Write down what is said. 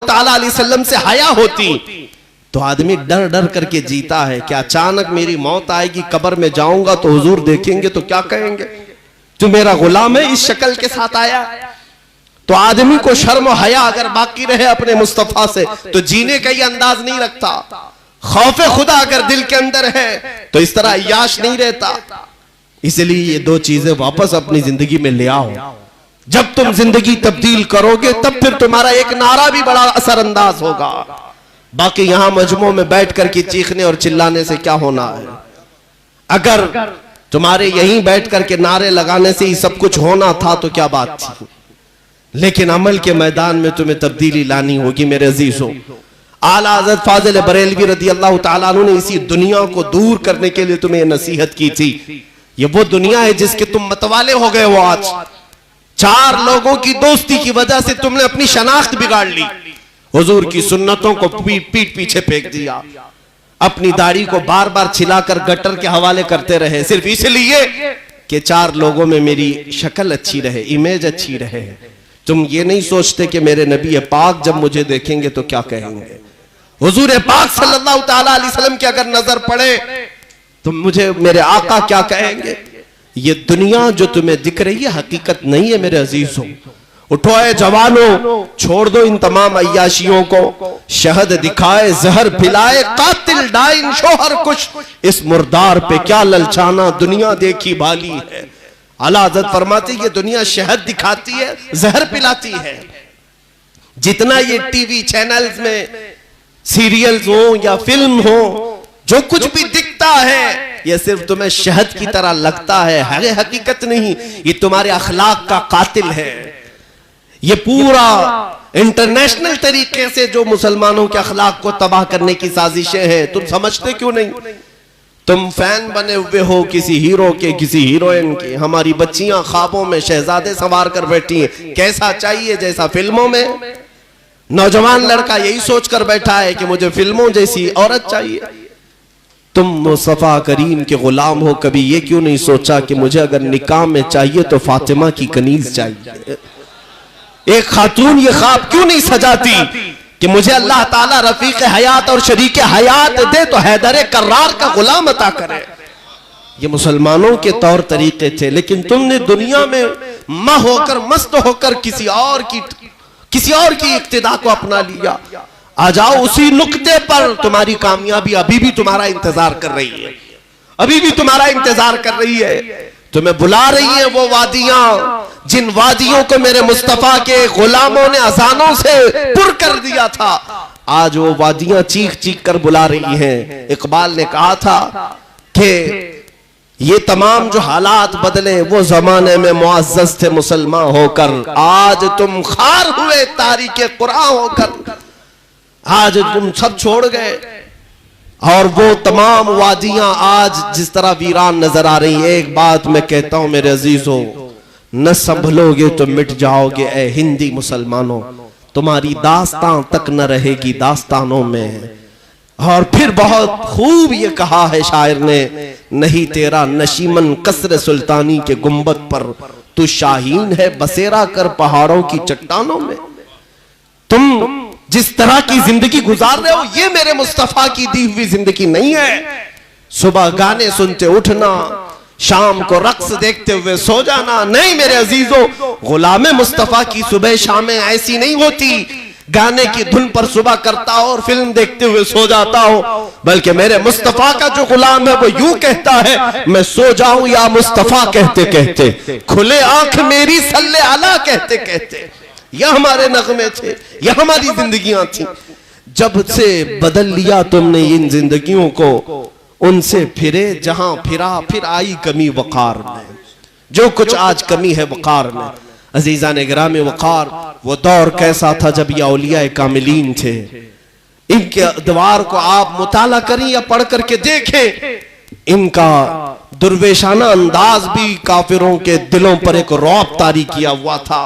ताला अलैहि वसल्लम से हया होती तो आदमी डर डर करके जीता है कि अचानक मेरी मौत आएगी, कब्र में जाऊंगा तो हुजूर देखेंगे तो क्या कहेंगे, तू मेरा गुलाम है, इस शक्ल के साथ आया। तो आदमी को शर्म और हया अगर बाकी रहे अपने मुस्तफा से तो जीने का ही अंदाज नहीं रखता। खौफ खुदा अगर दिल के अंदर है तो इस तरह अय्याश नहीं रहता। इसलिए ये दो चीजें वापस अपनी जिंदगी में ले आओ। जब तुम जिंदगी तब्दील करोगे तब फिर तुम्हारा एक नारा भी बड़ा असरअंदाज होगा। बाकी यहां मजमों में बैठ करके चीखने और चिल्लाने से क्या होना है। अगर तुम्हारे यहीं बैठ करके नारे लगाने से ही सब कुछ होना था तो क्या बात थी, लेकिन अमल के मैदान में तुम्हें तब्दीली लानी होगी मेरे अजीजों। आला हज़रत फाज़िल बरेलवी रज़ी अल्लाह ताला अन्हु ने इसी दुनिया को दूर करने के लिए तुम्हें नसीहत की थी। ये वो दुनिया है जिसके तुम मतवाले हो गए हो। आज 4 लोगों की दोस्ती की वजह से तुमने अपनी शनाख्त बिगाड़ ली, हुजूर की सुन्नतों को पीठ पीछे फेंक दिया, अपनी दाढ़ी को बार बार छिलाकर गटर के हवाले करते रहे सिर्फ इसलिए कि 4 लोगों में मेरी शक्ल अच्छी रहे, इमेज अच्छी रहे। तुम ये नहीं सोचते कि मेरे नबी पाक जब मुझे देखेंगे तो क्या कहेंगे। हुजूर पाक सल्लल्लाहु ताला अलैहि वसल्लम की अगर नजर पड़े तो मुझे मेरे आका क्या कहेंगे। ये दुनिया जो तुम्हें दिख रही है हकीकत नहीं है मेरे अजीजों। उठो ऐ जवानों, छोड़ दो इन तमाम अय्याशियों को। शहद दिखाए जहर पिलाए कातिल डाइन शोहर कुछ, इस मुर्दार पे क्या ललचाना, दुनिया देखी भाली है। आला हज़रत फरमाते ये दुनिया शहद दिखाती है, जहर पिलाती है। जितना ये टीवी चैनल्स में सीरियल्स हो या फिल्म हो, जो कुछ भी दिखता है ये सिर्फ तुम्हें शहद की तरह लगता है, हकीकत नहीं। ये तुम्हारे अखलाक का कातिल है। ये पूरा इंटरनेशनल तरीके से जो मुसलमानों के अखलाक को तबाह करने की साजिशें हैं, तुम समझते क्यों नहीं। तुम फैन बने हुए हो किसी हीरो के, किसी हीरोइन के। हमारी बच्चियां ख्वाबों में शहजादे सवार कर बैठी हैं, कैसा चाहिए जैसा फिल्मों में। नौजवान लड़का यही सोचकर बैठा है कि मुझे फिल्मों जैसी औरत चाहिए। तुम मुस्तफा करीम के गुलाम हो, कभी ये क्यों नहीं सोचा कि मुझे अगर निकाह में चाहिए तो फातिमा की कनीज चाहिए। एक खातून ये ख्वाब क्यों नहीं सजाती कि मुझे अल्लाह ताला रफीक हयात और शरीक हयात दे तो हैदर कर्रार का गुलाम अता करे। ये मुसलमानों के तौर तरीके थे, लेकिन तुमने दुनिया में मस्त होकर किसी और की इक्तिदा को अपना लिया। आ जाओ उसी नुक्ते पर, तुम्हारी कामयाबी अभी भी तुम्हारा इंतजार कर रही है, अभी भी तुम्हारा इंतजार कर रही है। तुम्हें बुला रही है वो वादियां जिन वादियों को मेरे मुस्तफा के गुलामों ने अजानों से पुर कर दिया था। आज वो वादियां चीख चीख कर बुला रही हैं। इकबाल ने कहा था कि ये तमाम जो हालात बदले वो जमाने में मुअज़्ज़ज़ थे मुसलमान होकर, आज तुम खार हुए तारीके कुरान होकर। आज तुम सब छोड़ गए और वो तमाम वादियां आज जिस तरह वीरान नजर आ रही है। एक बात मैं कहता हूं मेरे अजीजों, न संभलोगे तो मिट जाओगे ए हिंदी मुसलमानों, तुम्हारी दास्तां तक न रहेगी दास्तानों में। और फिर बहुत खूब ये कहा है शायर ने, नहीं तेरा नशीमन कसर सुल्तानी के गुंबद पर, तू शाहीन है बसेरा कर पहाड़ों की चट्टानों में। तुम जिस तरह की जिंदगी गुजार रहे हो ये मेरे मुस्तफा की दी हुई जिंदगी नहीं है। सुबह गाने सुनते उठना, शाम को रक्स देखते हुए सो जाना, नहीं मेरे अजीजों। गुलामे मुस्तफा की सुबह शामें ऐसी नहीं होती गाने की धुन पर सुबह करता हो और फिल्म देखते हुए सो जाता हो, बल्कि मेरे मुस्तफा का जो गुलाम है वो यूं कहता है, मैं सो जाऊं या मुस्तफा कहते कहते, खुले आंख मेरी सल्ले अला कहते कहते। यह हमारे नगमे थे, यह हमारी जिंदगियां थी। जब से बदल लिया तुमने इन जिंदगियों को, उनसे फिरे जहां फिरा फिर आई कमी वकार में। जो कुछ आज कमी है वकार में। अजीजा ने गिरामी वकार, वो दौर कैसा था जब ये औलिया कामिलीन थे। इनके दीवार को आप मुताला करें या पढ़ करके देखें, इनका दुर्वेशाना अंदाज भी काफिरों के दिलों पर एक रौब तारी किया हुआ था।